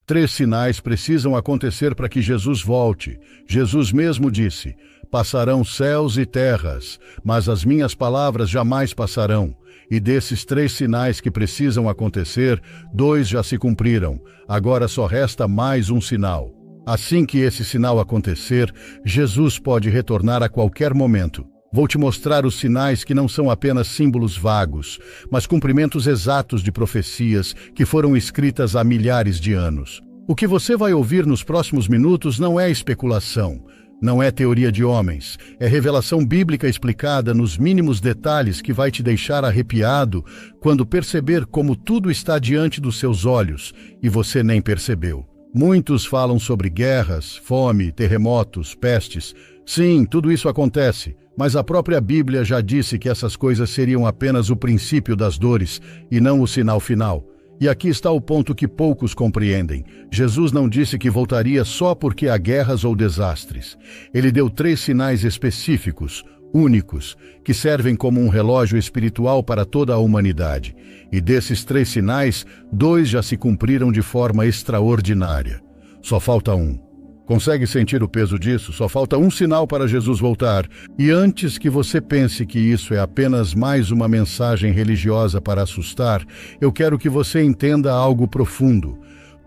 3 sinais precisam acontecer para que Jesus volte. Jesus mesmo disse: passarão céus e terras, mas as minhas palavras jamais passarão. E desses 3 sinais que precisam acontecer, 2 já se cumpriram. Agora só resta mais um sinal. Assim que esse sinal acontecer, Jesus pode retornar a qualquer momento. Vou te mostrar os sinais que não são apenas símbolos vagos, mas cumprimentos exatos de profecias que foram escritas há milhares de anos. O que você vai ouvir nos próximos minutos não é especulação, não é teoria de homens, é revelação bíblica explicada nos mínimos detalhes que vai te deixar arrepiado quando perceber como tudo está diante dos seus olhos e você nem percebeu. Muitos falam sobre guerras, fome, terremotos, pestes. Sim, tudo isso acontece, mas a própria Bíblia já disse que essas coisas seriam apenas o princípio das dores e não o sinal final. E aqui está o ponto que poucos compreendem. Jesus não disse que voltaria só porque há guerras ou desastres. Ele deu 3 sinais específicos, únicos, que servem como um relógio espiritual para toda a humanidade. E desses 3 sinais, 2 já se cumpriram de forma extraordinária. Só falta um. Consegue sentir o peso disso? Só falta um sinal para Jesus voltar. E antes que você pense que isso é apenas mais uma mensagem religiosa para assustar, eu quero que você entenda algo profundo.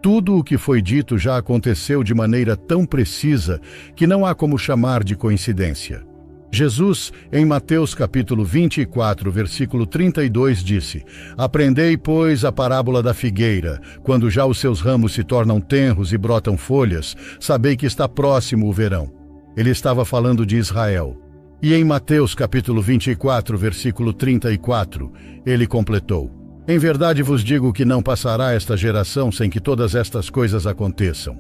Tudo o que foi dito já aconteceu de maneira tão precisa que não há como chamar de coincidência. Jesus, em Mateus capítulo 24, versículo 32, disse: Aprendei, pois, a parábola da figueira. Quando já os seus ramos se tornam tenros e brotam folhas, sabei que está próximo o verão. Ele estava falando de Israel. E em Mateus capítulo 24, versículo 34, ele completou: Em verdade vos digo que não passará esta geração sem que todas estas coisas aconteçam.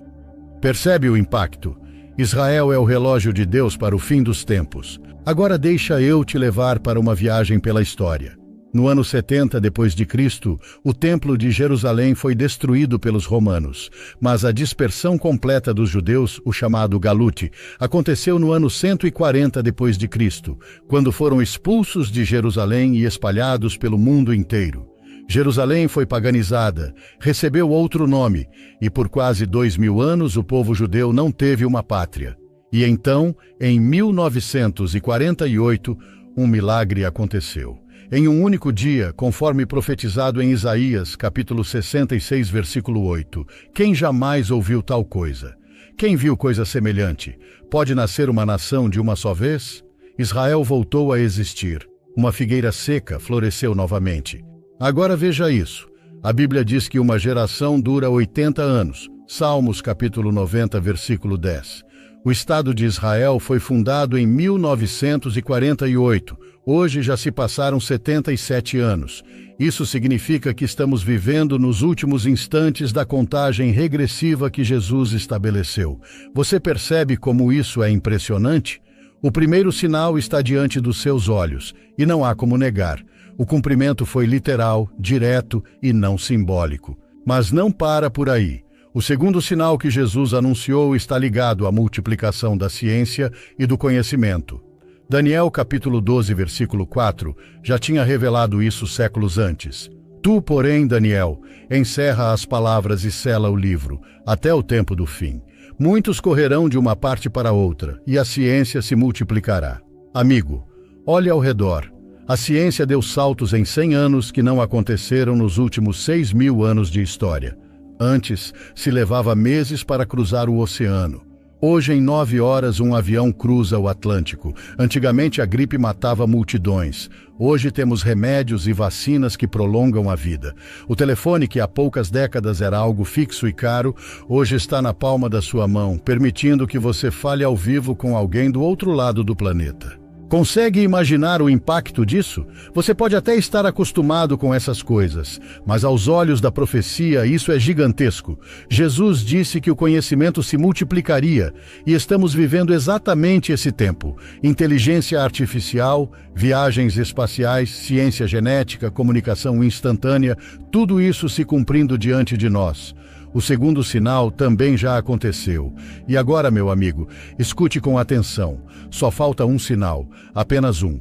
Percebe o impacto? Israel é o relógio de Deus para o fim dos tempos. Agora deixa eu te levar para uma viagem pela história. No ano 70 depois de Cristo, o Templo de Jerusalém foi destruído pelos romanos, mas a dispersão completa dos judeus, o chamado Galute, aconteceu no ano 140 depois de Cristo, quando foram expulsos de Jerusalém e espalhados pelo mundo inteiro. Jerusalém foi paganizada, recebeu outro nome, e por quase 2000 anos o povo judeu não teve uma pátria. E então, em 1948, um milagre aconteceu. Em um único dia, conforme profetizado em Isaías, capítulo 66, versículo 8, quem jamais ouviu tal coisa? Quem viu coisa semelhante? Pode nascer uma nação de uma só vez? Israel voltou a existir. Uma figueira seca floresceu novamente. Agora veja isso. A Bíblia diz que uma geração dura 80 anos. Salmos capítulo 90, versículo 10. O Estado de Israel foi fundado em 1948. Hoje já se passaram 77 anos. Isso significa que estamos vivendo nos últimos instantes da contagem regressiva que Jesus estabeleceu. Você percebe como isso é impressionante? O primeiro sinal está diante dos seus olhos, e não há como negar. O cumprimento foi literal, direto e não simbólico. Mas não para por aí. O segundo sinal que Jesus anunciou está ligado à multiplicação da ciência e do conhecimento. Daniel capítulo 12, versículo 4, já tinha revelado isso séculos antes. Tu, porém, Daniel, encerra as palavras e sela o livro, até o tempo do fim. Muitos correrão de uma parte para outra, e a ciência se multiplicará. Amigo, olhe ao redor. A ciência deu saltos em 100 anos que não aconteceram nos últimos 6.000 anos de história. Antes, se levava meses para cruzar o oceano. Hoje, em 9 horas, um avião cruza o Atlântico. Antigamente, a gripe matava multidões. Hoje temos remédios e vacinas que prolongam a vida. O telefone, que há poucas décadas era algo fixo e caro, hoje está na palma da sua mão, permitindo que você fale ao vivo com alguém do outro lado do planeta. Consegue imaginar o impacto disso? Você pode até estar acostumado com essas coisas, mas aos olhos da profecia isso é gigantesco. Jesus disse que o conhecimento se multiplicaria e estamos vivendo exatamente esse tempo. Inteligência artificial, viagens espaciais, ciência genética, comunicação instantânea, tudo isso se cumprindo diante de nós. O segundo sinal também já aconteceu. E agora, meu amigo, escute com atenção. Só falta um sinal, apenas um.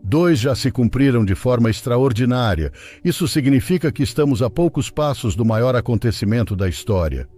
2 já se cumpriram de forma extraordinária. Isso significa que estamos a poucos passos do maior acontecimento da história.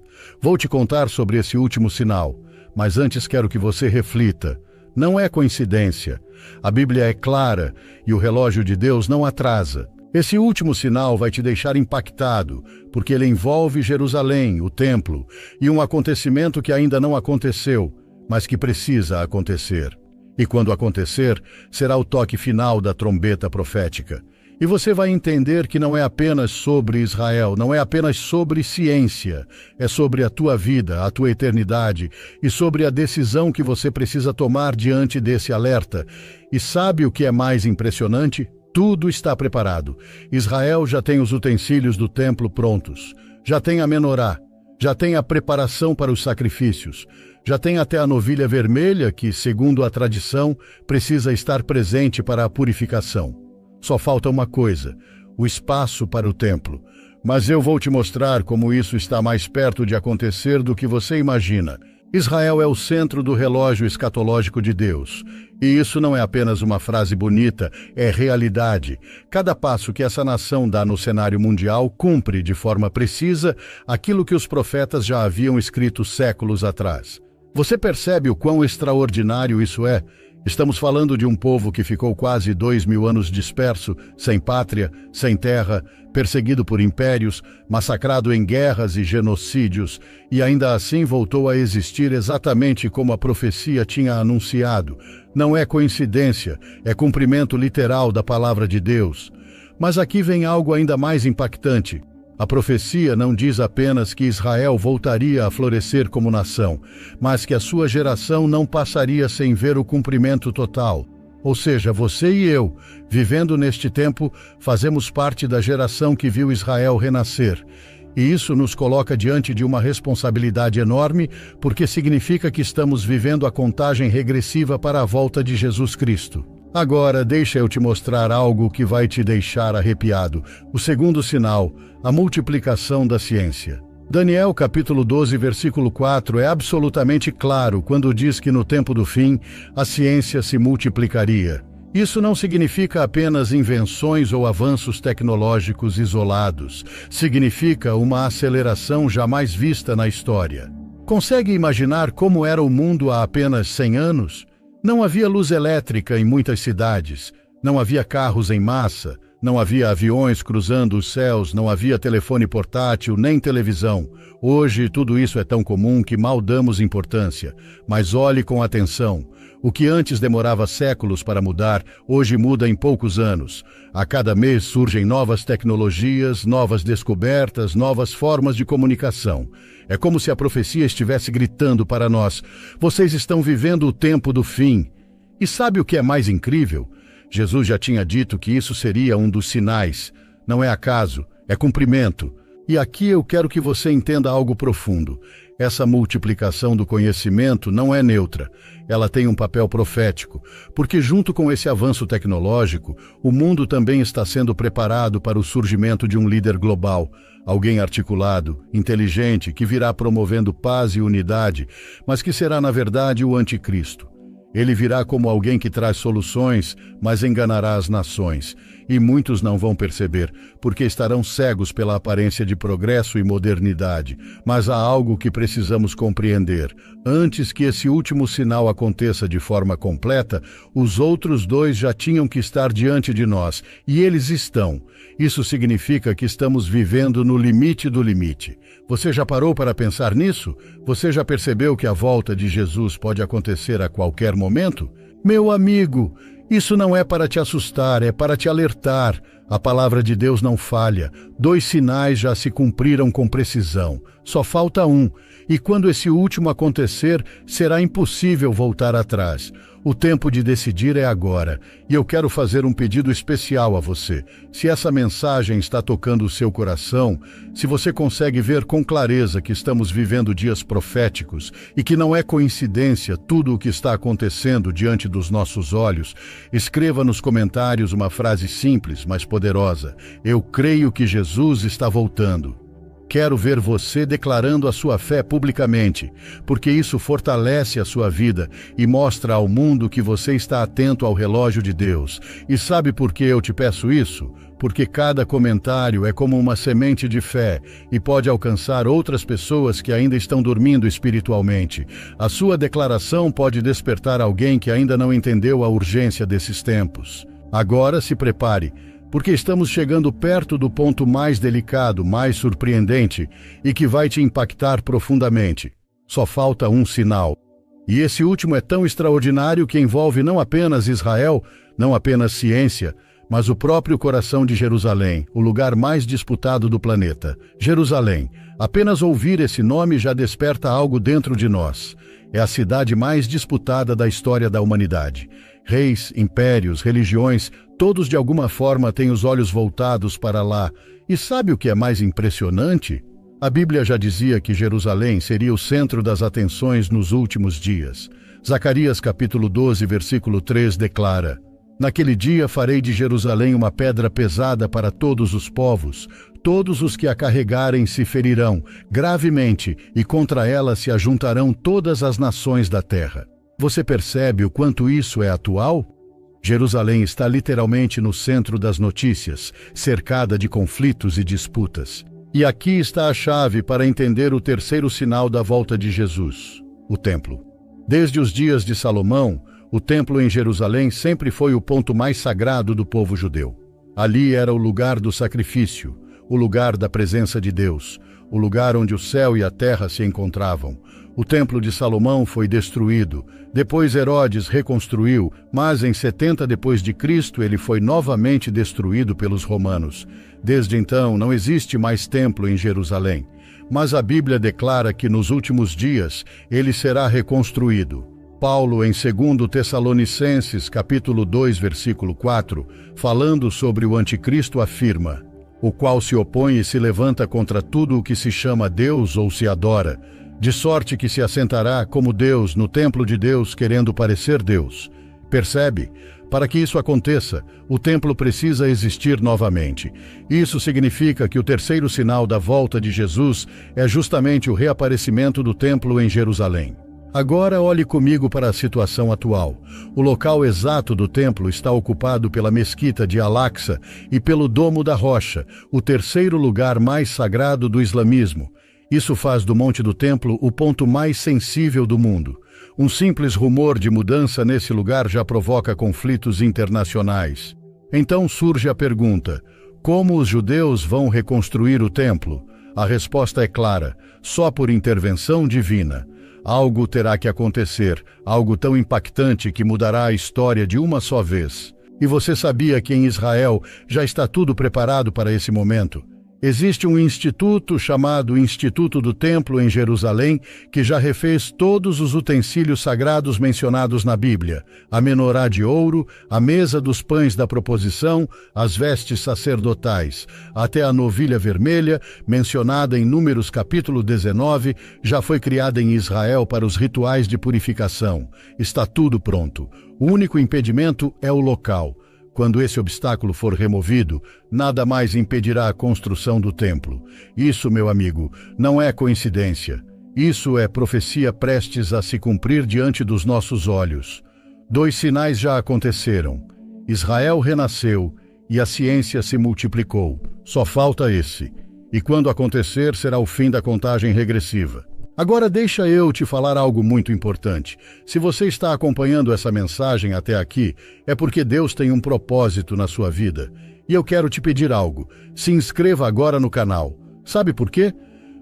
Vou te contar sobre esse último sinal, mas antes quero que você reflita. Não é coincidência. A Bíblia é clara e o relógio de Deus não atrasa. Esse último sinal vai te deixar impactado, porque ele envolve Jerusalém, o templo, e um acontecimento que ainda não aconteceu, mas que precisa acontecer. E quando acontecer, será o toque final da trombeta profética. E você vai entender que não é apenas sobre Israel, não é apenas sobre ciência, é sobre a tua vida, a tua eternidade e sobre a decisão que você precisa tomar diante desse alerta. E sabe o que é mais impressionante? Tudo está preparado. Israel já tem os utensílios do templo prontos, já tem a menorá, já tem a preparação para os sacrifícios, já tem até a novilha vermelha que, segundo a tradição, precisa estar presente para a purificação. Só falta uma coisa, o espaço para o templo. Mas eu vou te mostrar como isso está mais perto de acontecer do que você imagina. Israel é o centro do relógio escatológico de Deus. E isso não é apenas uma frase bonita, é realidade. Cada passo que essa nação dá no cenário mundial cumpre de forma precisa aquilo que os profetas já haviam escrito séculos atrás. Você percebe o quão extraordinário isso é? Estamos falando de um povo que ficou quase 2000 anos disperso, sem pátria, sem terra, perseguido por impérios, massacrado em guerras e genocídios, e ainda assim voltou a existir exatamente como a profecia tinha anunciado. Não é coincidência, é cumprimento literal da palavra de Deus. Mas aqui vem algo ainda mais impactante. A profecia não diz apenas que Israel voltaria a florescer como nação, mas que a sua geração não passaria sem ver o cumprimento total. Ou seja, você e eu, vivendo neste tempo, fazemos parte da geração que viu Israel renascer. E isso nos coloca diante de uma responsabilidade enorme, porque significa que estamos vivendo a contagem regressiva para a volta de Jesus Cristo. Agora, deixa eu te mostrar algo que vai te deixar arrepiado. O segundo sinal, a multiplicação da ciência. Daniel capítulo 12, versículo 4 é absolutamente claro quando diz que no tempo do fim, a ciência se multiplicaria. Isso não significa apenas invenções ou avanços tecnológicos isolados. Significa uma aceleração jamais vista na história. Consegue imaginar como era o mundo há apenas 100 anos? Não havia luz elétrica em muitas cidades, não havia carros em massa, não havia aviões cruzando os céus, não havia telefone portátil, nem televisão. Hoje tudo isso é tão comum que mal damos importância. Mas olhe com atenção. O que antes demorava séculos para mudar, hoje muda em poucos anos. A cada mês surgem novas tecnologias, novas descobertas, novas formas de comunicação. É como se a profecia estivesse gritando para nós: vocês estão vivendo o tempo do fim. E sabe o que é mais incrível? Jesus já tinha dito que isso seria um dos sinais. Não é acaso, é cumprimento. E aqui eu quero que você entenda algo profundo. Essa multiplicação do conhecimento não é neutra. Ela tem um papel profético, porque junto com esse avanço tecnológico, o mundo também está sendo preparado para o surgimento de um líder global, alguém articulado, inteligente, que virá promovendo paz e unidade, mas que será na verdade o anticristo. Ele virá como alguém que traz soluções, mas enganará as nações. E muitos não vão perceber, porque estarão cegos pela aparência de progresso e modernidade. Mas há algo que precisamos compreender. Antes que esse último sinal aconteça de forma completa, os outros dois já tinham que estar diante de nós. E eles estão. Isso significa que estamos vivendo no limite do limite. Você já parou para pensar nisso? Você já percebeu que a volta de Jesus pode acontecer a qualquer momento? Meu amigo, isso não é para te assustar, é para te alertar. A palavra de Deus não falha. 2 sinais já se cumpriram com precisão. Só falta um. E quando esse último acontecer, será impossível voltar atrás. O tempo de decidir é agora. E eu quero fazer um pedido especial a você. Se essa mensagem está tocando o seu coração, se você consegue ver com clareza que estamos vivendo dias proféticos e que não é coincidência tudo o que está acontecendo diante dos nossos olhos, escreva nos comentários uma frase simples, mas poderosa. Eu creio que Jesus está voltando. Quero ver você declarando a sua fé publicamente, porque isso fortalece a sua vida e mostra ao mundo que você está atento ao relógio de Deus. E sabe por que eu te peço isso? Porque cada comentário é como uma semente de fé e pode alcançar outras pessoas que ainda estão dormindo espiritualmente. A sua declaração pode despertar alguém que ainda não entendeu a urgência desses tempos. Agora se prepare, porque estamos chegando perto do ponto mais delicado, mais surpreendente e que vai te impactar profundamente. Só falta um sinal. E esse último é tão extraordinário que envolve não apenas Israel, não apenas ciência, mas o próprio coração de Jerusalém, o lugar mais disputado do planeta. Jerusalém. Apenas ouvir esse nome já desperta algo dentro de nós. É a cidade mais disputada da história da humanidade. Reis, impérios, religiões, todos de alguma forma têm os olhos voltados para lá. E sabe o que é mais impressionante? A Bíblia já dizia que Jerusalém seria o centro das atenções nos últimos dias. Zacarias capítulo 12, versículo 3 declara: Naquele dia farei de Jerusalém uma pedra pesada para todos os povos. Todos os que a carregarem se ferirão gravemente, e contra ela se ajuntarão todas as nações da terra. Você percebe o quanto isso é atual? Jerusalém está literalmente no centro das notícias, cercada de conflitos e disputas. E aqui está a chave para entender o terceiro sinal da volta de Jesus: o templo. Desde os dias de Salomão, o templo em Jerusalém sempre foi o ponto mais sagrado do povo judeu. Ali era o lugar do sacrifício, o lugar da presença de Deus, o lugar onde o céu e a terra se encontravam. O templo de Salomão foi destruído. Depois Herodes reconstruiu, mas em 70 depois de Cristo ele foi novamente destruído pelos romanos. Desde então não existe mais templo em Jerusalém. Mas a Bíblia declara que nos últimos dias ele será reconstruído. Paulo, em 2 Tessalonicenses, capítulo 2, versículo 4, falando sobre o anticristo, afirma: o qual se opõe e se levanta contra tudo o que se chama Deus ou se adora, de sorte que se assentará como Deus no templo de Deus, querendo parecer Deus. Percebe? Para que isso aconteça, o templo precisa existir novamente. Isso significa que o terceiro sinal da volta de Jesus é justamente o reaparecimento do templo em Jerusalém. Agora olhe comigo para a situação atual. O local exato do templo está ocupado pela mesquita de Al-Aqsa e pelo Domo da Rocha, o terceiro lugar mais sagrado do islamismo. Isso faz do Monte do Templo o ponto mais sensível do mundo. Um simples rumor de mudança nesse lugar já provoca conflitos internacionais. Então surge a pergunta: como os judeus vão reconstruir o templo? A resposta é clara: só por intervenção divina. Algo terá que acontecer, algo tão impactante que mudará a história de uma só vez. E você sabia que em Israel já está tudo preparado para esse momento? Existe um instituto chamado Instituto do Templo em Jerusalém que já refez todos os utensílios sagrados mencionados na Bíblia: a menorá de ouro, a mesa dos pães da proposição, as vestes sacerdotais, até a novilha vermelha, mencionada em Números capítulo 19, já foi criada em Israel para os rituais de purificação. Está tudo pronto. O único impedimento é o local. Quando esse obstáculo for removido, nada mais impedirá a construção do templo. Isso, meu amigo, não é coincidência. Isso é profecia prestes a se cumprir diante dos nossos olhos. 2 sinais já aconteceram. Israel renasceu e a ciência se multiplicou. Só falta esse. E quando acontecer, será o fim da contagem regressiva. Agora deixa eu te falar algo muito importante. Se você está acompanhando essa mensagem até aqui, é porque Deus tem um propósito na sua vida. E eu quero te pedir algo: se inscreva agora no canal. Sabe por quê?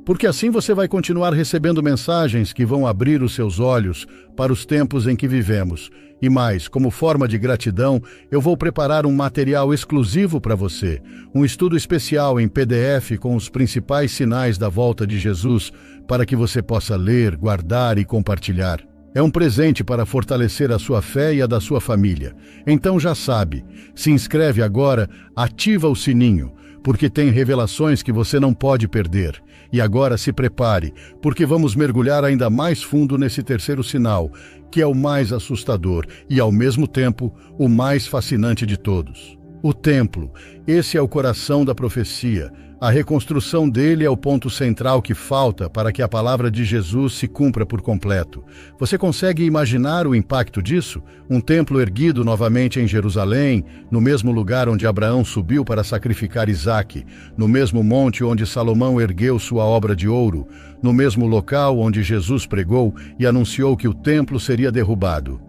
Porque assim você vai continuar recebendo mensagens que vão abrir os seus olhos para os tempos em que vivemos. E mais, como forma de gratidão, eu vou preparar um material exclusivo para você, um estudo especial em PDF com os principais sinais da volta de Jesus, para que você possa ler, guardar e compartilhar. É um presente para fortalecer a sua fé e a da sua família. Então já sabe, se inscreve agora, ativa o sininho, porque tem revelações que você não pode perder. E agora se prepare, porque vamos mergulhar ainda mais fundo nesse terceiro sinal, que é o mais assustador e, ao mesmo tempo, o mais fascinante de todos. O templo, esse é o coração da profecia, A reconstrução dele é o ponto central que falta para que a palavra de Jesus se cumpra por completo. Você consegue imaginar o impacto disso? Um templo erguido novamente em Jerusalém, no mesmo lugar onde Abraão subiu para sacrificar Isaque, no mesmo monte onde Salomão ergueu sua obra de ouro, no mesmo local onde Jesus pregou e anunciou que o templo seria derrubado.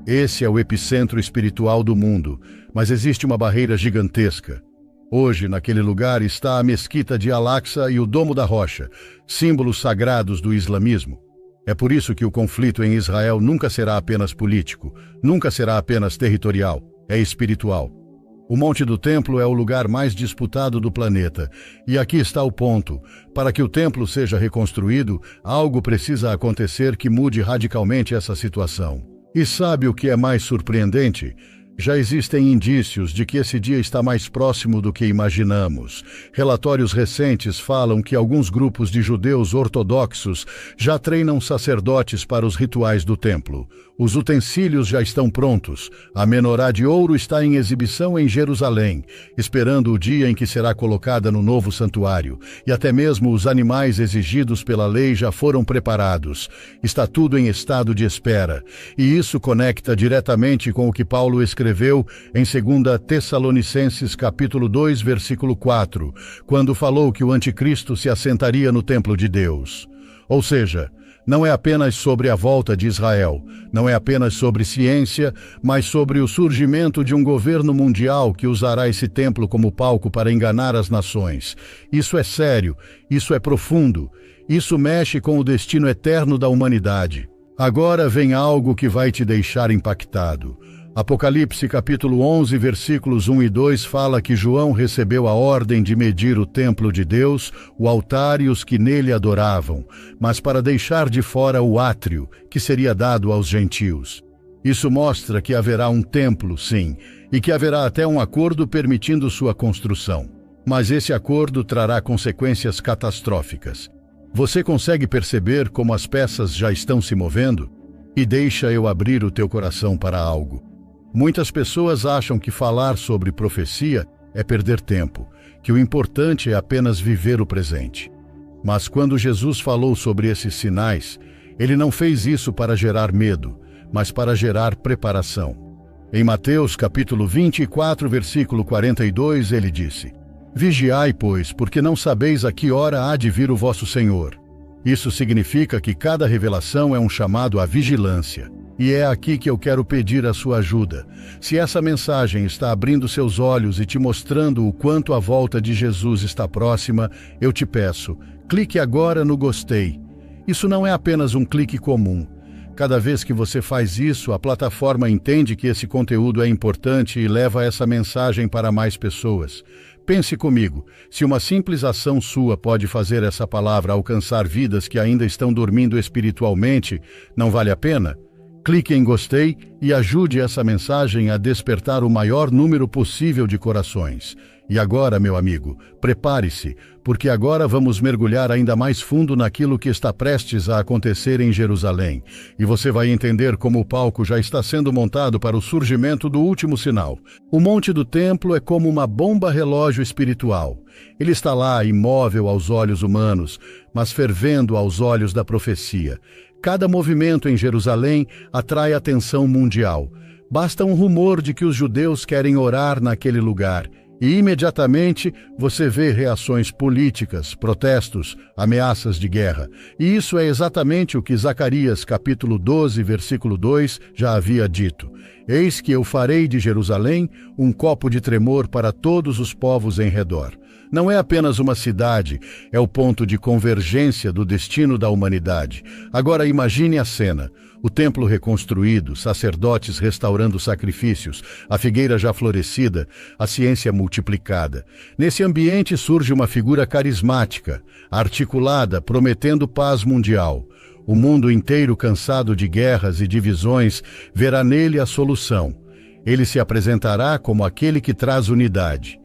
Esse é o epicentro espiritual do mundo, mas existe uma barreira gigantesca. Hoje, naquele lugar, está a Mesquita de Al-Aqsa e o Domo da Rocha, símbolos sagrados do islamismo. É por isso que o conflito em Israel nunca será apenas político, nunca será apenas territorial, é espiritual. O Monte do Templo é o lugar mais disputado do planeta. E aqui está o ponto. Para que o templo seja reconstruído, algo precisa acontecer que mude radicalmente essa situação. E sabe o que é mais surpreendente? Já existem indícios de que esse dia está mais próximo do que imaginamos. Relatórios recentes falam que alguns grupos de judeus ortodoxos já treinam sacerdotes para os rituais do templo. Os utensílios já estão prontos. A menorá de ouro está em exibição em Jerusalém, esperando o dia em que será colocada no novo santuário. E até mesmo os animais exigidos pela lei já foram preparados. Está tudo em estado de espera. E isso conecta diretamente com o que Paulo escreveu em 2 Tessalonicenses capítulo 2, versículo 4, quando falou que o anticristo se assentaria no templo de Deus. Ou seja, não é apenas sobre a volta de Israel, não é apenas sobre ciência, mas sobre o surgimento de um governo mundial que usará esse templo como palco para enganar as nações. Isso é sério, isso é profundo, isso mexe com o destino eterno da humanidade. Agora vem algo que vai te deixar impactado. Apocalipse capítulo 11, versículos 1 e 2 fala que João recebeu a ordem de medir o templo de Deus, o altar e os que nele adoravam, mas para deixar de fora o átrio, que seria dado aos gentios. Isso mostra que haverá um templo, sim, e que haverá até um acordo permitindo sua construção. Mas esse acordo trará consequências catastróficas. Você consegue perceber como as peças já estão se movendo? E deixa eu abrir o teu coração para algo. Muitas pessoas acham que falar sobre profecia é perder tempo, que o importante é apenas viver o presente. Mas quando Jesus falou sobre esses sinais, ele não fez isso para gerar medo, mas para gerar preparação. Em Mateus capítulo 24, versículo 42, ele disse: Vigiai, pois, porque não sabeis a que hora há de vir o vosso Senhor. Isso significa que cada revelação é um chamado à vigilância. E é aqui que eu quero pedir a sua ajuda. Se essa mensagem está abrindo seus olhos e te mostrando o quanto a volta de Jesus está próxima, eu te peço, clique agora no gostei. Isso não é apenas um clique comum. Cada vez que você faz isso, a plataforma entende que esse conteúdo é importante e leva essa mensagem para mais pessoas. Pense comigo, se uma simples ação sua pode fazer essa palavra alcançar vidas que ainda estão dormindo espiritualmente, não vale a pena? Clique em gostei e ajude essa mensagem a despertar o maior número possível de corações. E agora, meu amigo, prepare-se, porque agora vamos mergulhar ainda mais fundo naquilo que está prestes a acontecer em Jerusalém. E você vai entender como o palco já está sendo montado para o surgimento do último sinal. O Monte do Templo é como uma bomba relógio espiritual. Ele está lá, imóvel aos olhos humanos, mas fervendo aos olhos da profecia. Cada movimento em Jerusalém atrai atenção mundial. Basta um rumor de que os judeus querem orar naquele lugar, e imediatamente você vê reações políticas, protestos, ameaças de guerra. E isso é exatamente o que Zacarias capítulo 12, versículo 2 já havia dito. Eis que eu farei de Jerusalém um copo de tremor para todos os povos em redor. Não é apenas uma cidade, é o ponto de convergência do destino da humanidade. Agora imagine a cena. O templo reconstruído, sacerdotes restaurando sacrifícios, a figueira já florescida, a ciência multiplicada. Nesse ambiente surge uma figura carismática, articulada, prometendo paz mundial. O mundo inteiro, cansado de guerras e divisões, verá nele a solução. Ele se apresentará como aquele que traz unidade.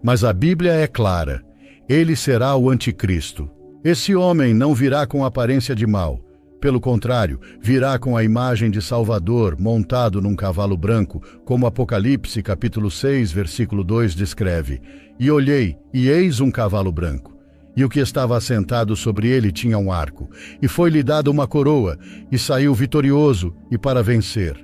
Mas a Bíblia é clara. Ele será o anticristo. Esse homem não virá com aparência de mal. Pelo contrário, virá com a imagem de Salvador, montado num cavalo branco, como Apocalipse capítulo 6, versículo 2 descreve. E olhei, e eis um cavalo branco. E o que estava assentado sobre ele tinha um arco, e foi-lhe dada uma coroa, e saiu vitorioso, e para vencer.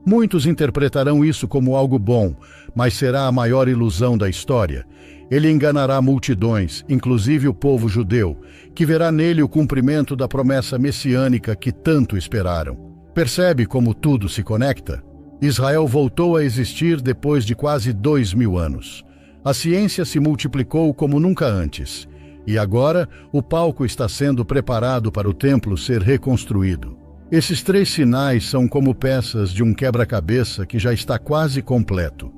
Muitos interpretarão isso como algo bom, mas será a maior ilusão da história. Ele enganará multidões, inclusive o povo judeu, que verá nele o cumprimento da promessa messiânica que tanto esperaram. Percebe como tudo se conecta? Israel voltou a existir depois de quase 2000 anos. A ciência se multiplicou como nunca antes. E agora, o palco está sendo preparado para o templo ser reconstruído. Esses 3 sinais são como peças de um quebra-cabeça que já está quase completo.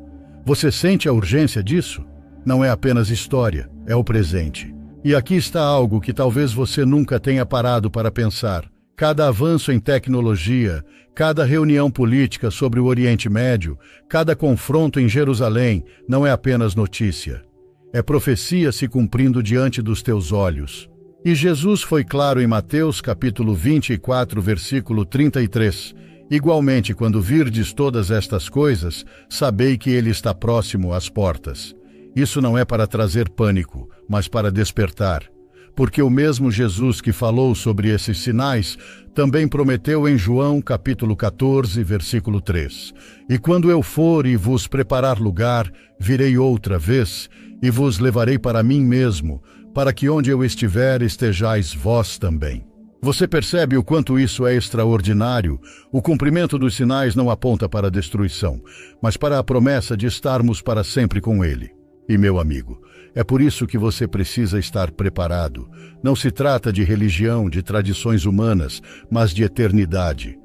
Você sente a urgência disso? Não é apenas história, é o presente. E aqui está algo que talvez você nunca tenha parado para pensar. Cada avanço em tecnologia, cada reunião política sobre o Oriente Médio, cada confronto em Jerusalém não é apenas notícia. É profecia se cumprindo diante dos teus olhos. E Jesus foi claro em Mateus capítulo 24, versículo 33. Igualmente, quando virdes todas estas coisas, sabei que ele está próximo às portas. Isso não é para trazer pânico, mas para despertar. Porque o mesmo Jesus que falou sobre esses sinais também prometeu em João capítulo 14, versículo 3. E quando eu for e vos preparar lugar, virei outra vez e vos levarei para mim mesmo, para que onde eu estiver estejais vós também. Você percebe o quanto isso é extraordinário? O cumprimento dos sinais não aponta para a destruição, mas para a promessa de estarmos para sempre com Ele. E, meu amigo, é por isso que você precisa estar preparado. Não se trata de religião, de tradições humanas, mas de eternidade.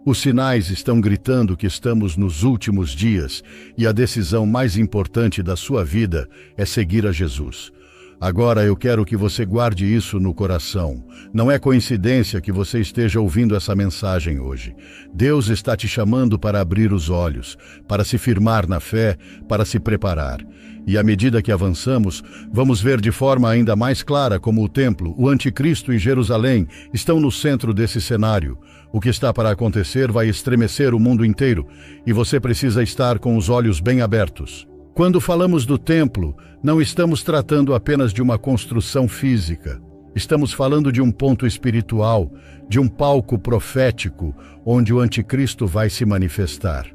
Os sinais estão gritando que estamos nos últimos dias e a decisão mais importante da sua vida é seguir a Jesus. Agora eu quero que você guarde isso no coração. Não é coincidência que você esteja ouvindo essa mensagem hoje. Deus está te chamando para abrir os olhos, para se firmar na fé, para se preparar. E à medida que avançamos, vamos ver de forma ainda mais clara como o templo, o anticristo e Jerusalém estão no centro desse cenário. O que está para acontecer vai estremecer o mundo inteiro e você precisa estar com os olhos bem abertos. Quando falamos do templo, não estamos tratando apenas de uma construção física. Estamos falando de um ponto espiritual, de um palco profético, onde o anticristo vai se manifestar.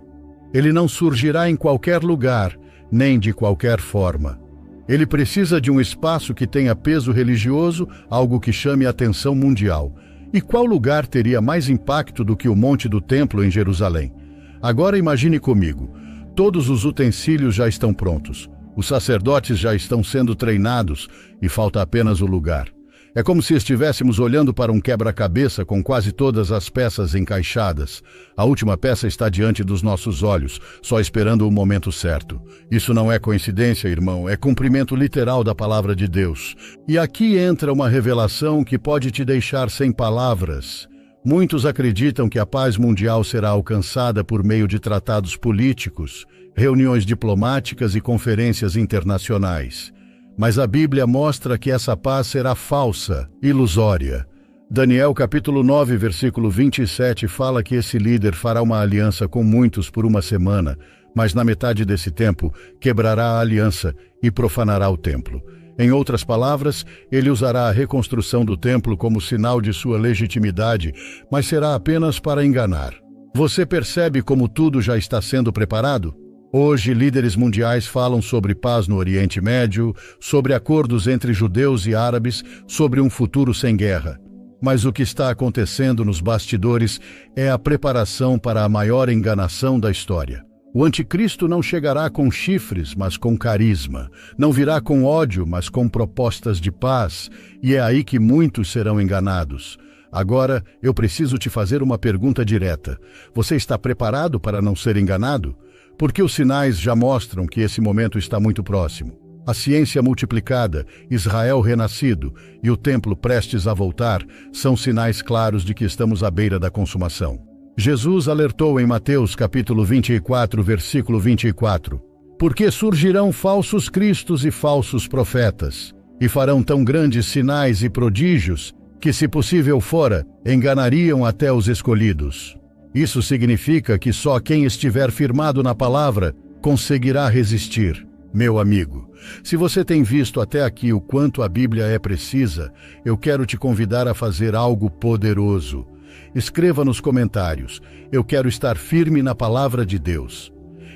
Ele não surgirá em qualquer lugar, nem de qualquer forma. Ele precisa de um espaço que tenha peso religioso, algo que chame a atenção mundial. E qual lugar teria mais impacto do que o Monte do Templo em Jerusalém? Agora imagine comigo. Todos os utensílios já estão prontos. Os sacerdotes já estão sendo treinados e falta apenas o lugar. É como se estivéssemos olhando para um quebra-cabeça com quase todas as peças encaixadas. A última peça está diante dos nossos olhos, só esperando o momento certo. Isso não é coincidência, irmão, é cumprimento literal da palavra de Deus. E aqui entra uma revelação que pode te deixar sem palavras. Muitos acreditam que a paz mundial será alcançada por meio de tratados políticos, reuniões diplomáticas e conferências internacionais. Mas a Bíblia mostra que essa paz será falsa, ilusória. Daniel capítulo 9, versículo 27 fala que esse líder fará uma aliança com muitos por uma semana, mas na metade desse tempo quebrará a aliança e profanará o templo. Em outras palavras, ele usará a reconstrução do templo como sinal de sua legitimidade, mas será apenas para enganar. Você percebe como tudo já está sendo preparado? Hoje, líderes mundiais falam sobre paz no Oriente Médio, sobre acordos entre judeus e árabes, sobre um futuro sem guerra. Mas o que está acontecendo nos bastidores é a preparação para a maior enganação da história. O anticristo não chegará com chifres, mas com carisma. Não virá com ódio, mas com propostas de paz. E é aí que muitos serão enganados. Agora, eu preciso te fazer uma pergunta direta. Você está preparado para não ser enganado? Porque os sinais já mostram que esse momento está muito próximo. A ciência multiplicada, Israel renascido e o templo prestes a voltar são sinais claros de que estamos à beira da consumação. Jesus alertou em Mateus capítulo 24, versículo 24, porque surgirão falsos cristos e falsos profetas, e farão tão grandes sinais e prodígios que, se possível fora, enganariam até os escolhidos. Isso significa que só quem estiver firmado na palavra conseguirá resistir. Meu amigo, se você tem visto até aqui o quanto a Bíblia é precisa, eu quero te convidar a fazer algo poderoso. Escreva nos comentários: eu quero estar firme na palavra de Deus.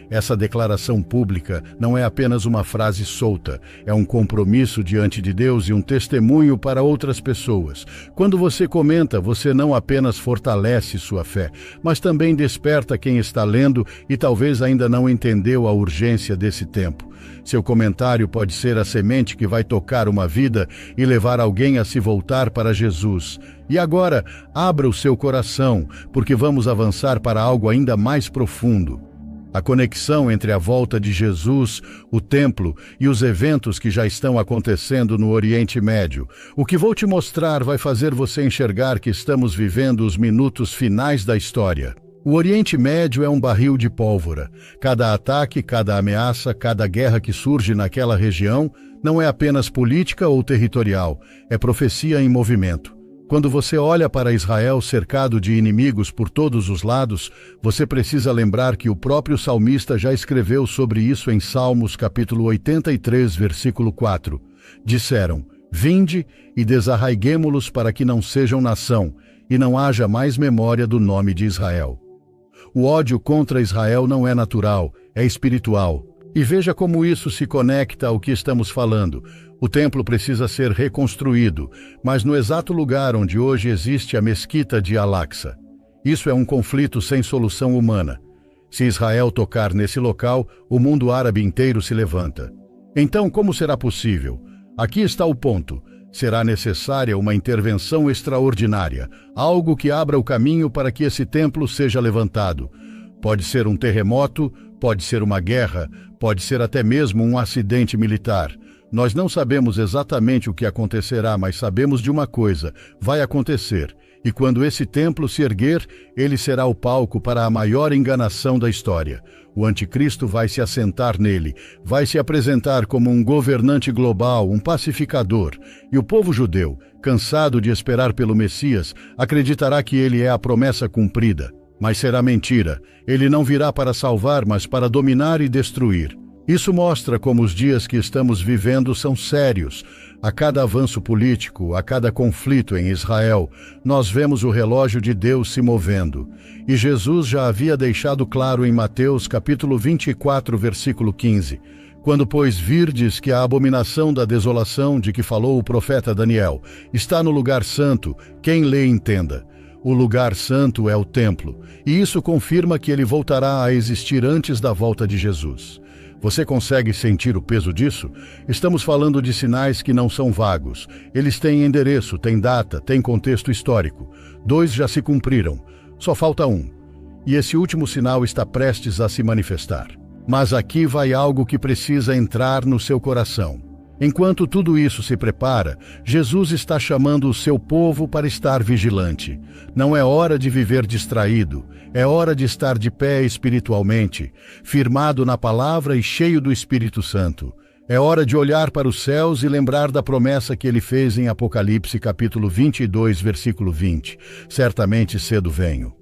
Essa declaração pública não é apenas uma frase solta, é um compromisso diante de Deus e um testemunho para outras pessoas. Quando você comenta, você não apenas fortalece sua fé, mas também desperta quem está lendo e talvez ainda não entendeu a urgência desse tempo. Seu comentário pode ser a semente que vai tocar uma vida e levar alguém a se voltar para Jesus. E agora, abra o seu coração, porque vamos avançar para algo ainda mais profundo. A conexão entre a volta de Jesus, o templo e os eventos que já estão acontecendo no Oriente Médio. O que vou te mostrar vai fazer você enxergar que estamos vivendo os minutos finais da história. O Oriente Médio é um barril de pólvora. Cada ataque, cada ameaça, cada guerra que surge naquela região não é apenas política ou territorial, é profecia em movimento. Quando você olha para Israel cercado de inimigos por todos os lados, você precisa lembrar que o próprio salmista já escreveu sobre isso em Salmos capítulo 83, versículo 4. Disseram: "Vinde e desarraiguemo-los para que não sejam nação, e não haja mais memória do nome de Israel." O ódio contra Israel não é natural, é espiritual. E veja como isso se conecta ao que estamos falando. O templo precisa ser reconstruído, mas no exato lugar onde hoje existe a mesquita de Al-Aqsa. Isso é um conflito sem solução humana. Se Israel tocar nesse local, o mundo árabe inteiro se levanta. Então, como será possível? Aqui está o ponto. Será necessária uma intervenção extraordinária, algo que abra o caminho para que esse templo seja levantado. Pode ser um terremoto, pode ser uma guerra, pode ser até mesmo um acidente militar. Nós não sabemos exatamente o que acontecerá, mas sabemos de uma coisa: vai acontecer. E quando esse templo se erguer, ele será o palco para a maior enganação da história. O anticristo vai se assentar nele, vai se apresentar como um governante global, um pacificador. E o povo judeu, cansado de esperar pelo Messias, acreditará que ele é a promessa cumprida. Mas será mentira. Ele não virá para salvar, mas para dominar e destruir. Isso mostra como os dias que estamos vivendo são sérios. A cada avanço político, a cada conflito em Israel, nós vemos o relógio de Deus se movendo. E Jesus já havia deixado claro em Mateus capítulo 24, versículo 15. Quando, pois, virdes que a abominação da desolação de que falou o profeta Daniel está no lugar santo, quem lê entenda. O lugar santo é o templo, e isso confirma que ele voltará a existir antes da volta de Jesus. Você consegue sentir o peso disso? Estamos falando de sinais que não são vagos. Eles têm endereço, têm data, têm contexto histórico. 2 já se cumpriram. Só falta 1. E esse último sinal está prestes a se manifestar. Mas aqui vai algo que precisa entrar no seu coração. Enquanto tudo isso se prepara, Jesus está chamando o seu povo para estar vigilante. Não é hora de viver distraído, é hora de estar de pé espiritualmente, firmado na palavra e cheio do Espírito Santo. É hora de olhar para os céus e lembrar da promessa que ele fez em Apocalipse capítulo 22, versículo 20. Certamente cedo venho.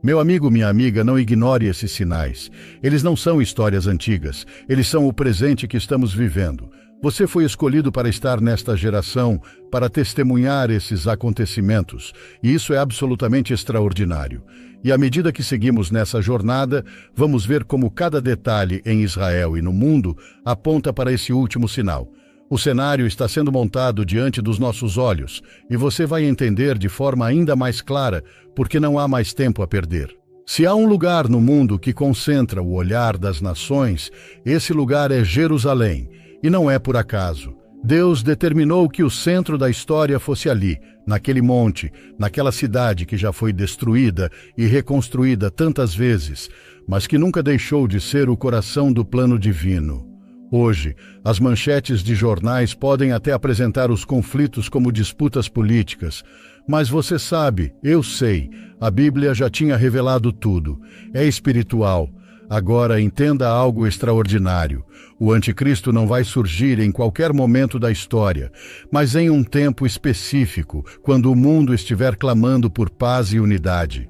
Meu amigo, minha amiga, não ignore esses sinais. Eles não são histórias antigas, eles são o presente que estamos vivendo. Você foi escolhido para estar nesta geração, para testemunhar esses acontecimentos, e isso é absolutamente extraordinário. E à medida que seguimos nessa jornada, vamos ver como cada detalhe em Israel e no mundo aponta para esse último sinal. O cenário está sendo montado diante dos nossos olhos, e você vai entender de forma ainda mais clara, porque não há mais tempo a perder. Se há um lugar no mundo que concentra o olhar das nações, esse lugar é Jerusalém. E não é por acaso. Deus determinou que o centro da história fosse ali, naquele monte, naquela cidade que já foi destruída e reconstruída tantas vezes, mas que nunca deixou de ser o coração do plano divino. Hoje, as manchetes de jornais podem até apresentar os conflitos como disputas políticas, mas você sabe, eu sei, a Bíblia já tinha revelado tudo. É espiritual. Agora entenda algo extraordinário. O anticristo não vai surgir em qualquer momento da história, mas em um tempo específico, quando o mundo estiver clamando por paz e unidade.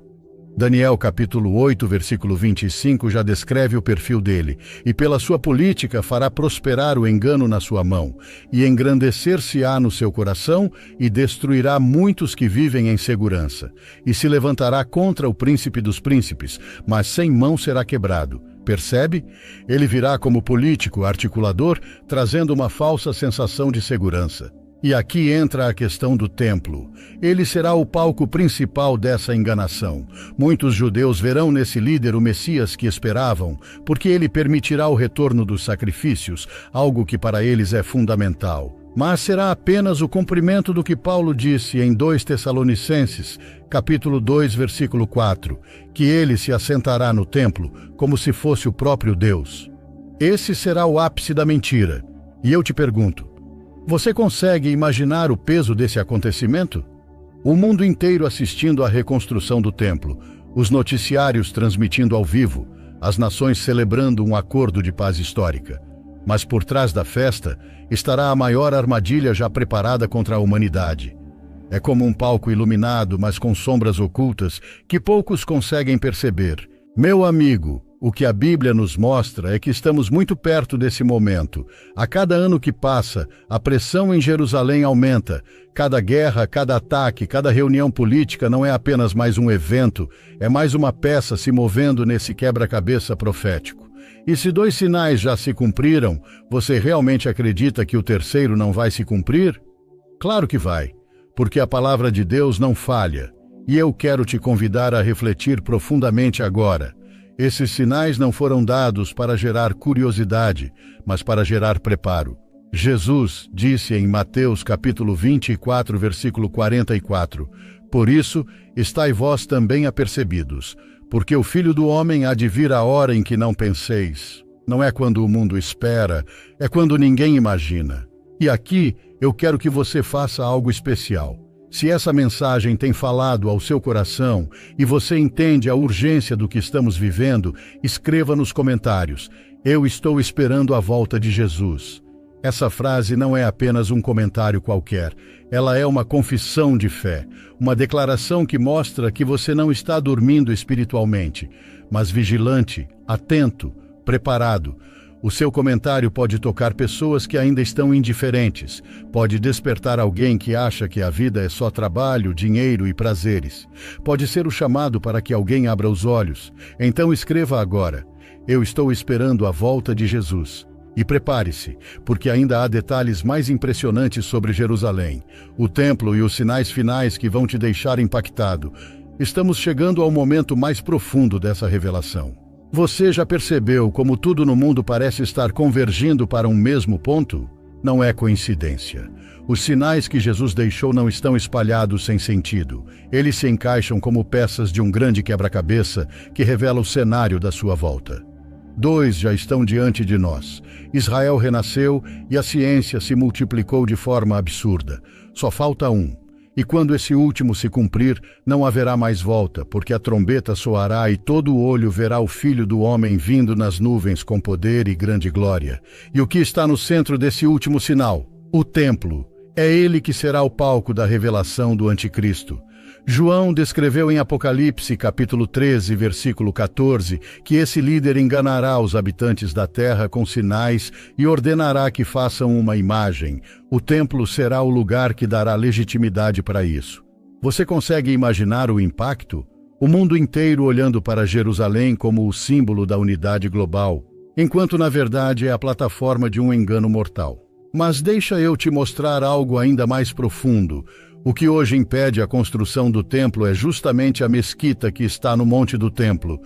Daniel capítulo 8, versículo 25 já descreve o perfil dele, e pela sua política fará prosperar o engano na sua mão, e engrandecer-se-á no seu coração, e destruirá muitos que vivem em segurança, e se levantará contra o príncipe dos príncipes, mas sem mão será quebrado. Percebe? Ele virá como político, articulador, trazendo uma falsa sensação de segurança. E aqui entra a questão do templo. Ele será o palco principal dessa enganação. Muitos judeus verão nesse líder o Messias que esperavam, porque ele permitirá o retorno dos sacrifícios, algo que para eles é fundamental. Mas será apenas o cumprimento do que Paulo disse em 2 Tessalonicenses, capítulo 2, versículo 4, que ele se assentará no templo como se fosse o próprio Deus. Esse será o ápice da mentira. E eu te pergunto, você consegue imaginar o peso desse acontecimento? O mundo inteiro assistindo à reconstrução do templo, os noticiários transmitindo ao vivo, as nações celebrando um acordo de paz histórica. Mas por trás da festa estará a maior armadilha já preparada contra a humanidade. É como um palco iluminado, mas com sombras ocultas que poucos conseguem perceber. Meu amigo, o que a Bíblia nos mostra é que estamos muito perto desse momento. A cada ano que passa, a pressão em Jerusalém aumenta. Cada guerra, cada ataque, cada reunião política não é apenas mais um evento, é mais uma peça se movendo nesse quebra-cabeça profético. E se 2 sinais já se cumpriram, você realmente acredita que o terceiro não vai se cumprir? Claro que vai, porque a palavra de Deus não falha. E eu quero te convidar a refletir profundamente agora. Esses sinais não foram dados para gerar curiosidade, mas para gerar preparo. Jesus disse em Mateus capítulo 24, versículo 44, Por isso, estai vós também apercebidos, porque o Filho do Homem há de vir a hora em que não penseis. Não é quando o mundo espera, é quando ninguém imagina. E aqui eu quero que você faça algo especial. Se essa mensagem tem falado ao seu coração e você entende a urgência do que estamos vivendo, escreva nos comentários: Eu estou esperando a volta de Jesus. Essa frase não é apenas um comentário qualquer. Ela é uma confissão de fé, uma declaração que mostra que você não está dormindo espiritualmente, mas vigilante, atento, preparado. O seu comentário pode tocar pessoas que ainda estão indiferentes, pode despertar alguém que acha que a vida é só trabalho, dinheiro e prazeres. Pode ser o chamado para que alguém abra os olhos. Então escreva agora: Eu estou esperando a volta de Jesus. E prepare-se, porque ainda há detalhes mais impressionantes sobre Jerusalém, o templo e os sinais finais que vão te deixar impactado. Estamos chegando ao momento mais profundo dessa revelação. Você já percebeu como tudo no mundo parece estar convergindo para um mesmo ponto? Não é coincidência. Os sinais que Jesus deixou não estão espalhados sem sentido. Eles se encaixam como peças de um grande quebra-cabeça que revela o cenário da sua volta. 2 já estão diante de nós. Israel renasceu e a ciência se multiplicou de forma absurda. Só falta 1. E quando esse último se cumprir, não haverá mais volta, porque a trombeta soará e todo o olho verá o Filho do Homem vindo nas nuvens com poder e grande glória. E o que está no centro desse último sinal? O templo. É ele que será o palco da revelação do Anticristo. João descreveu em Apocalipse, capítulo 13, versículo 14, que esse líder enganará os habitantes da terra com sinais e ordenará que façam uma imagem. O templo será o lugar que dará legitimidade para isso. Você consegue imaginar o impacto? O mundo inteiro olhando para Jerusalém como o símbolo da unidade global, enquanto na verdade é a plataforma de um engano mortal. Mas deixa eu te mostrar algo ainda mais profundo. O que hoje impede a construção do templo é justamente a mesquita que está no Monte do Templo.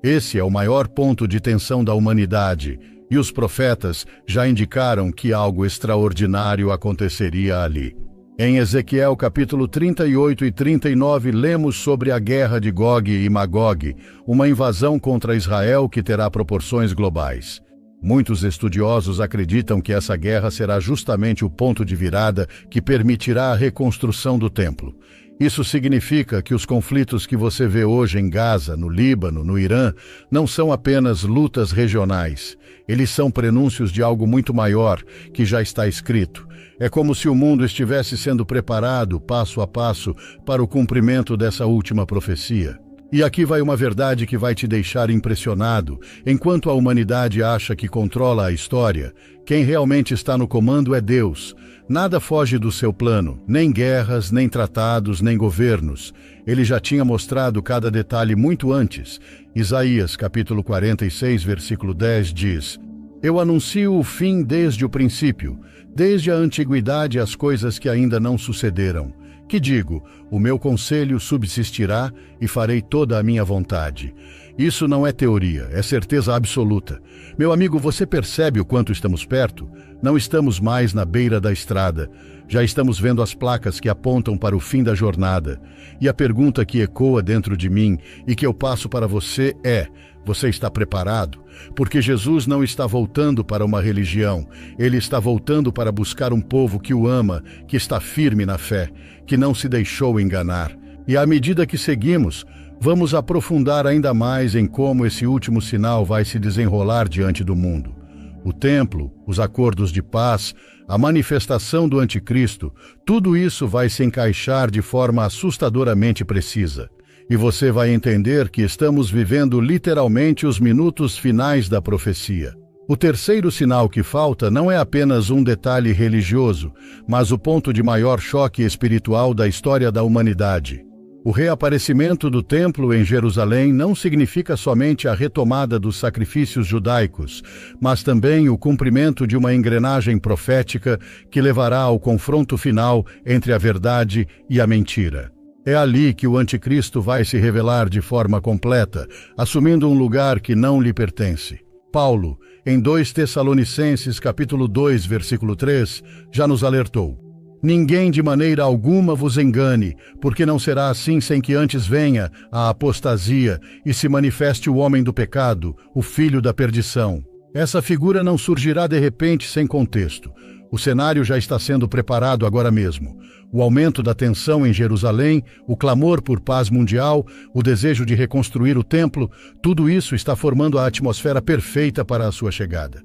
Esse é o maior ponto de tensão da humanidade, e os profetas já indicaram que algo extraordinário aconteceria ali. Em Ezequiel capítulo 38 e 39 lemos sobre a guerra de Gog e Magog, uma invasão contra Israel que terá proporções globais. Muitos estudiosos acreditam que essa guerra será justamente o ponto de virada que permitirá a reconstrução do templo. Isso significa que os conflitos que você vê hoje em Gaza, no Líbano, no Irã, não são apenas lutas regionais. Eles são prenúncios de algo muito maior que já está escrito. É como se o mundo estivesse sendo preparado, passo a passo, para o cumprimento dessa última profecia. E aqui vai uma verdade que vai te deixar impressionado. Enquanto a humanidade acha que controla a história, quem realmente está no comando é Deus. Nada foge do seu plano, nem guerras, nem tratados, nem governos. Ele já tinha mostrado cada detalhe muito antes. Isaías, capítulo 46, versículo 10, diz: Eu anuncio o fim desde o princípio, desde a antiguidade as coisas que ainda não sucederam. Que digo, o meu conselho subsistirá e farei toda a minha vontade. Isso não é teoria, é certeza absoluta. Meu amigo, você percebe o quanto estamos perto? Não estamos mais na beira da estrada. Já estamos vendo as placas que apontam para o fim da jornada. E a pergunta que ecoa dentro de mim e que eu passo para você é: você está preparado? Porque Jesus não está voltando para uma religião. Ele está voltando para buscar um povo que o ama, que está firme na fé, que não se deixou enganar. E à medida que seguimos, vamos aprofundar ainda mais em como esse último sinal vai se desenrolar diante do mundo. O templo, os acordos de paz, a manifestação do anticristo, tudo isso vai se encaixar de forma assustadoramente precisa. E você vai entender que estamos vivendo literalmente os minutos finais da profecia. O terceiro sinal que falta não é apenas um detalhe religioso, mas o ponto de maior choque espiritual da história da humanidade. O reaparecimento do templo em Jerusalém não significa somente a retomada dos sacrifícios judaicos, mas também o cumprimento de uma engrenagem profética que levará ao confronto final entre a verdade e a mentira. É ali que o anticristo vai se revelar de forma completa, assumindo um lugar que não lhe pertence. Paulo, em 2 Tessalonicenses capítulo 2, versículo 3, já nos alertou: Ninguém de maneira alguma vos engane, porque não será assim sem que antes venha a apostasia e se manifeste o homem do pecado, o filho da perdição. Essa figura não surgirá de repente sem contexto. O cenário já está sendo preparado agora mesmo. O aumento da tensão em Jerusalém, o clamor por paz mundial, o desejo de reconstruir o templo, tudo isso está formando a atmosfera perfeita para a sua chegada.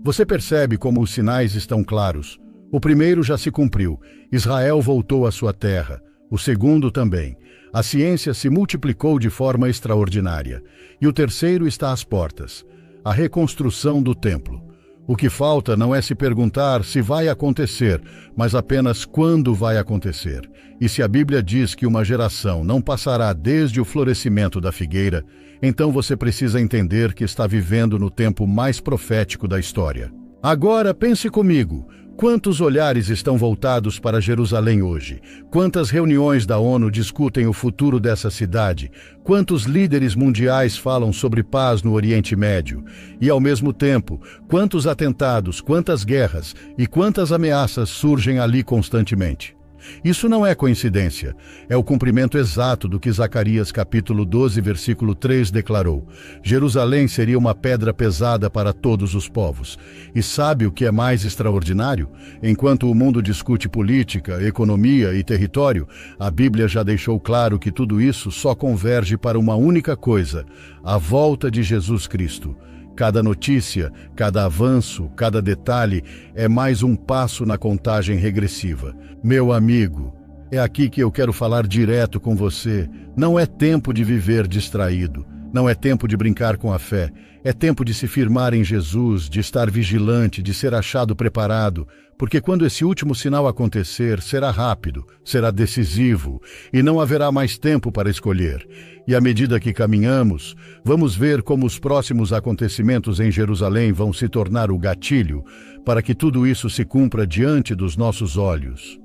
Você percebe como os sinais estão claros. O primeiro já se cumpriu. Israel voltou à sua terra. O segundo também. A ciência se multiplicou de forma extraordinária. E o terceiro está às portas. A reconstrução do templo. O que falta não é se perguntar se vai acontecer, mas apenas quando vai acontecer. E se a Bíblia diz que uma geração não passará desde o florescimento da figueira, então você precisa entender que está vivendo no tempo mais profético da história. Agora pense comigo. Quantos olhares estão voltados para Jerusalém hoje? Quantas reuniões da ONU discutem o futuro dessa cidade? Quantos líderes mundiais falam sobre paz no Oriente Médio? E, ao mesmo tempo, quantos atentados, quantas guerras e quantas ameaças surgem ali constantemente? Isso não é coincidência, é o cumprimento exato do que Zacarias capítulo 12, versículo 3 declarou. Jerusalém seria uma pedra pesada para todos os povos. E sabe o que é mais extraordinário? Enquanto o mundo discute política, economia e território, a Bíblia já deixou claro que tudo isso só converge para uma única coisa: a volta de Jesus Cristo. Cada notícia, cada avanço, cada detalhe é mais um passo na contagem regressiva. Meu amigo, é aqui que eu quero falar direto com você. Não é tempo de viver distraído. Não é tempo de brincar com a fé. É tempo de se firmar em Jesus, de estar vigilante, de ser achado preparado. Porque quando esse último sinal acontecer, será rápido, será decisivo, e não haverá mais tempo para escolher. E à medida que caminhamos, vamos ver como os próximos acontecimentos em Jerusalém vão se tornar o gatilho para que tudo isso se cumpra diante dos nossos olhos.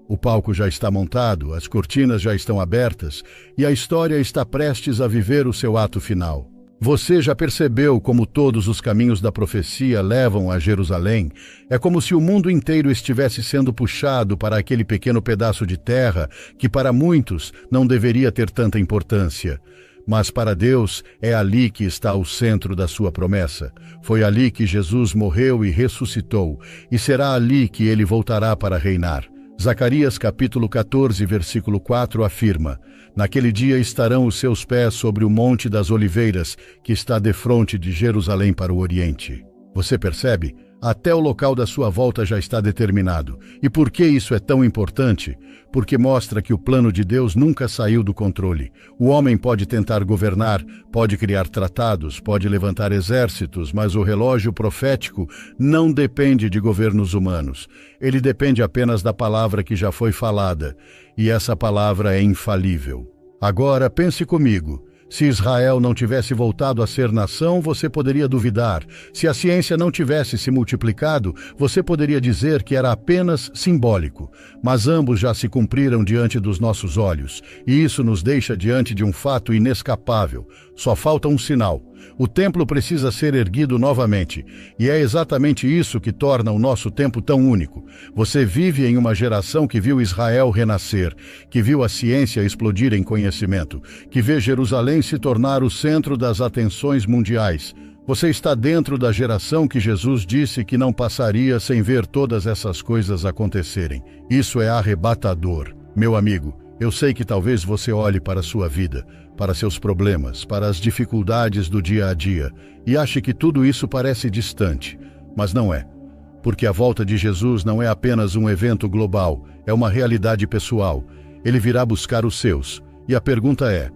O palco já está montado, as cortinas já estão abertas e a história está prestes a viver o seu ato final. Você já percebeu como todos os caminhos da profecia levam a Jerusalém? É como se o mundo inteiro estivesse sendo puxado para aquele pequeno pedaço de terra que para muitos não deveria ter tanta importância. Mas para Deus é ali que está o centro da sua promessa. Foi ali que Jesus morreu e ressuscitou, e será ali que ele voltará para reinar. Zacarias capítulo 14, versículo 4 afirma: naquele dia estarão os seus pés sobre o Monte das Oliveiras, que está defronte de Jerusalém para o Oriente. Você percebe? Até o local da sua volta já está determinado. E por que isso é tão importante? Porque mostra que o plano de Deus nunca saiu do controle. O homem pode tentar governar, pode criar tratados, pode levantar exércitos, mas o relógio profético não depende de governos humanos. Ele depende apenas da palavra que já foi falada. E essa palavra é infalível. Agora, pense comigo. Se Israel não tivesse voltado a ser nação, você poderia duvidar. Se a ciência não tivesse se multiplicado, você poderia dizer que era apenas simbólico. Mas ambos já se cumpriram diante dos nossos olhos, e isso nos deixa diante de um fato inescapável. Só falta um sinal. O templo precisa ser erguido novamente, e é exatamente isso que torna o nosso tempo tão único. Você vive em uma geração que viu Israel renascer, que viu a ciência explodir em conhecimento, que vê Jerusalém se tornar o centro das atenções mundiais. Você está dentro da geração que Jesus disse que não passaria sem ver todas essas coisas acontecerem. Isso é arrebatador. Meu amigo, eu sei que talvez você olhe para a sua vida, para seus problemas, para as dificuldades do dia a dia, e ache que tudo isso parece distante. Mas não é. Porque a volta de Jesus não é apenas um evento global, é uma realidade pessoal. Ele virá buscar os seus. E a pergunta é: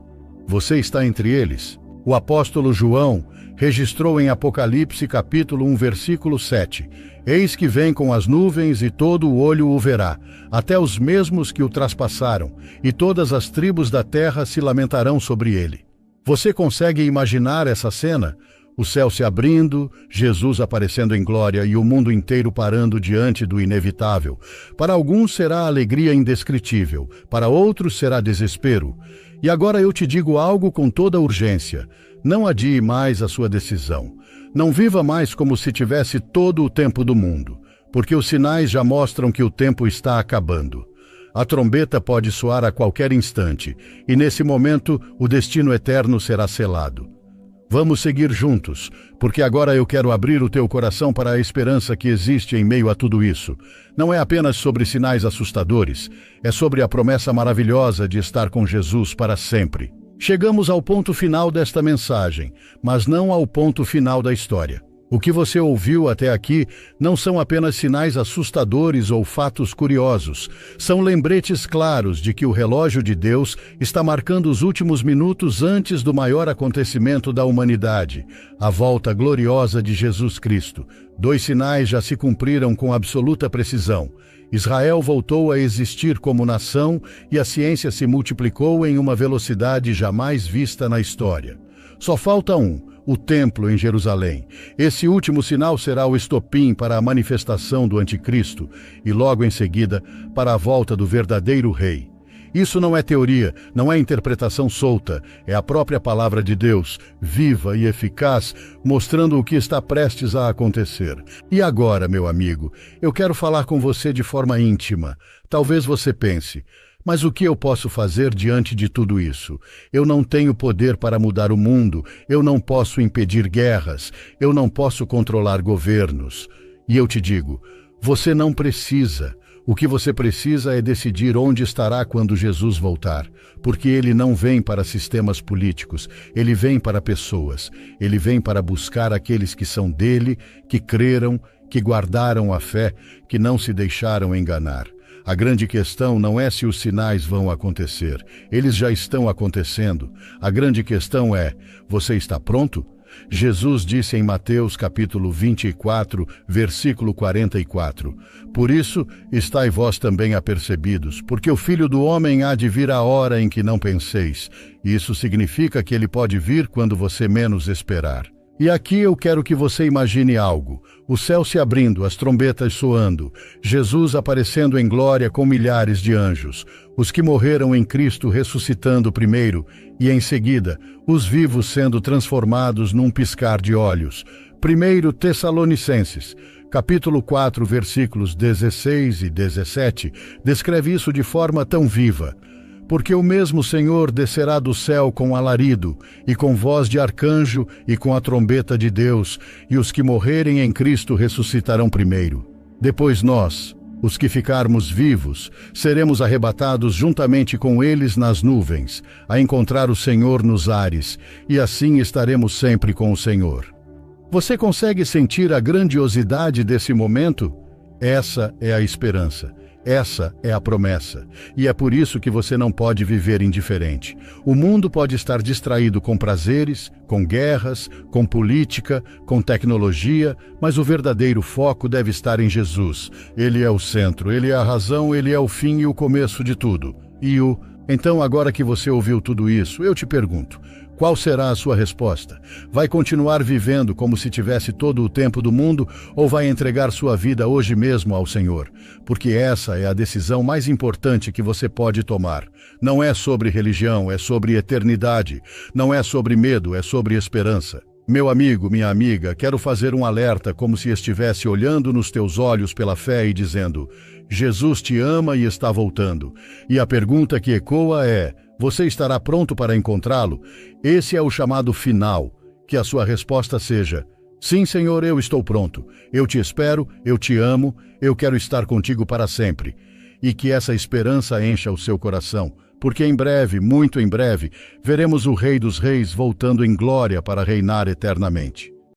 você está entre eles? O apóstolo João registrou em Apocalipse capítulo 1, versículo 7. Eis que vem com as nuvens e todo o olho o verá, até os mesmos que o traspassaram, e todas as tribos da terra se lamentarão sobre ele. Você consegue imaginar essa cena? O céu se abrindo, Jesus aparecendo em glória e o mundo inteiro parando diante do inevitável. Para alguns será alegria indescritível, para outros será desespero. E agora eu te digo algo com toda urgência. Não adie mais a sua decisão. Não viva mais como se tivesse todo o tempo do mundo, porque os sinais já mostram que o tempo está acabando. A trombeta pode soar a qualquer instante, e nesse momento o destino eterno será selado. Vamos seguir juntos, porque agora eu quero abrir o teu coração para a esperança que existe em meio a tudo isso. Não é apenas sobre sinais assustadores, é sobre a promessa maravilhosa de estar com Jesus para sempre. Chegamos ao ponto final desta mensagem, mas não ao ponto final da história. O que você ouviu até aqui não são apenas sinais assustadores ou fatos curiosos. São lembretes claros de que o relógio de Deus está marcando os últimos minutos antes do maior acontecimento da humanidade, a volta gloriosa de Jesus Cristo. 2 sinais já se cumpriram com absoluta precisão. Israel voltou a existir como nação e a ciência se multiplicou em uma velocidade jamais vista na história. Só falta um: o templo em Jerusalém. Esse último sinal será o estopim para a manifestação do anticristo e logo em seguida para a volta do verdadeiro rei. Isso não é teoria, não é interpretação solta, é a própria palavra de Deus, viva e eficaz, mostrando o que está prestes a acontecer. E agora, meu amigo, eu quero falar com você de forma íntima. Talvez você pense: mas o que eu posso fazer diante de tudo isso? Eu não tenho poder para mudar o mundo, eu não posso impedir guerras, eu não posso controlar governos. E eu te digo, você não precisa. O que você precisa é decidir onde estará quando Jesus voltar, porque ele não vem para sistemas políticos, ele vem para pessoas, ele vem para buscar aqueles que são dele, que creram, que guardaram a fé, que não se deixaram enganar. A grande questão não é se os sinais vão acontecer, eles já estão acontecendo. A grande questão é: você está pronto? Jesus disse em Mateus capítulo 24, versículo 44, por isso, estai vós também apercebidos, porque o Filho do Homem há de vir a hora em que não penseis. Isso significa que ele pode vir quando você menos esperar. E aqui eu quero que você imagine algo: o céu se abrindo, as trombetas soando, Jesus aparecendo em glória com milhares de anjos, os que morreram em Cristo ressuscitando primeiro, e em seguida, os vivos sendo transformados num piscar de olhos. 1 Tessalonicenses, capítulo 4, versículos 16 e 17, descreve isso de forma tão viva. Porque o mesmo Senhor descerá do céu com alarido, e com voz de arcanjo, e com a trombeta de Deus, e os que morrerem em Cristo ressuscitarão primeiro. Depois nós, Os que ficarmos vivos, seremos arrebatados juntamente com eles nas nuvens, a encontrar o Senhor nos ares, e assim estaremos sempre com o Senhor. Você consegue sentir a grandiosidade desse momento? Essa é a esperança. Essa é a promessa, e é por isso que você não pode viver indiferente. O mundo pode estar distraído com prazeres, com guerras, com política, com tecnologia, mas o verdadeiro foco deve estar em Jesus. Ele é o centro, ele é a razão, ele é o fim e o começo de tudo. Então, agora que você ouviu tudo isso, eu te pergunto, qual será a sua resposta? Vai continuar vivendo como se tivesse todo o tempo do mundo ou vai entregar sua vida hoje mesmo ao Senhor? Porque essa é a decisão mais importante que você pode tomar. Não é sobre religião, é sobre eternidade. Não é sobre medo, é sobre esperança. Meu amigo, minha amiga, quero fazer um alerta como se estivesse olhando nos teus olhos pela fé e dizendo: Jesus te ama e está voltando. E a pergunta que ecoa é: você estará pronto para encontrá-lo? Esse é o chamado final. Que a sua resposta seja: sim, Senhor, eu estou pronto. Eu te espero, eu te amo, eu quero estar contigo para sempre. E que essa esperança encha o seu coração, porque em breve, muito em breve, veremos o Rei dos Reis voltando em glória para reinar eternamente.